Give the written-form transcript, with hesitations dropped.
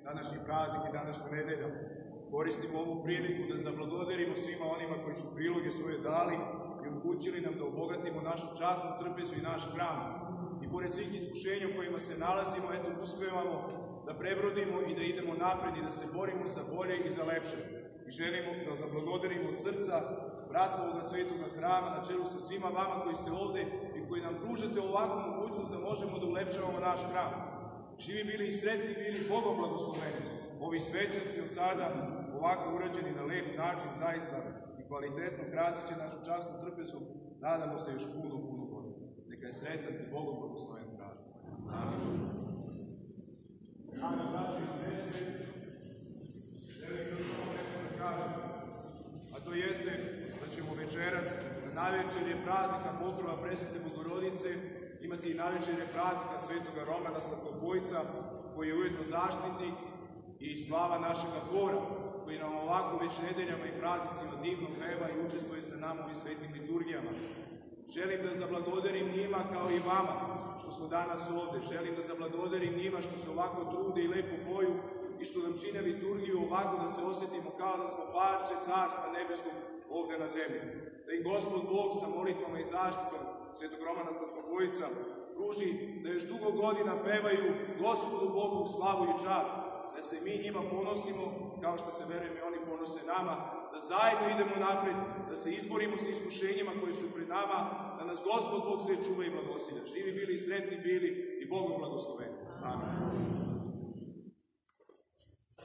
današnji praznik i današnju nedelju. Koristimo ovu priliku da zablagodarimo svima onima koji su priloge svoje dali i omogućili nam da obogatimo našu časnu trpezu i naš hram. I pored svih iskušenja u kojima se nalazimo, eto, uspevamo da prebrodimo i da idemo napred i da se borimo za bolje i za lepše. I želimo da zablagodarimo od srca Braslovoga Svetoga hrama na čelu sa svima vama koji ste ovde i koji nam pružate ovakvu mogućnost da možemo da ulepšavamo naš hram. Živi bili i sretni bili, Bogom blagosloveni. Ovi svećenci od sada ovako urađeni na lep način, zaista i kvalitetno krasit će našu časnu trpezu. Nadamo se još puno godina. Neka je sretan i Bogom blagosloven praznik. Amin. Draga braće i sestre, želim još ovo nešto da kažem, a to jeste da ćemo večeras na navečerje praznika Pokrova Presvete Bogorodice imati i navečerje praznika Svetoga Romana Slatkobojca, koji je ujedno zaštitnik i slava našega hora, koji nam ovako već nedeljama i praznicima divno peva i učestvuje sa nama u ovim svetim liturgijama. Želim da zablagodarim njima kao i vama što smo danas ovde. Želim da zablagodarim njima što se ovako trude i lepo boju i što nam čine liturgiju ovako da se osjetimo kao da smo parče Carstva Nebeskog ovde na zemlji. Da im Gospod Bog sa molitvama i zaštitom Svetog Romana Slatkobojca pruži da još dugo godina pevaju Gospodu Bogu slavu i čast, da se mi njima ponosimo kao što se, verujem, i oni ponose nama, da zajedno idemo napred, da se izborimo sa iskušenjima koji su pred nama, da nas Gospod Bog sve čuva i blagosilja. Živi bili i sretni bili i Bogom blagosloveni. Amin.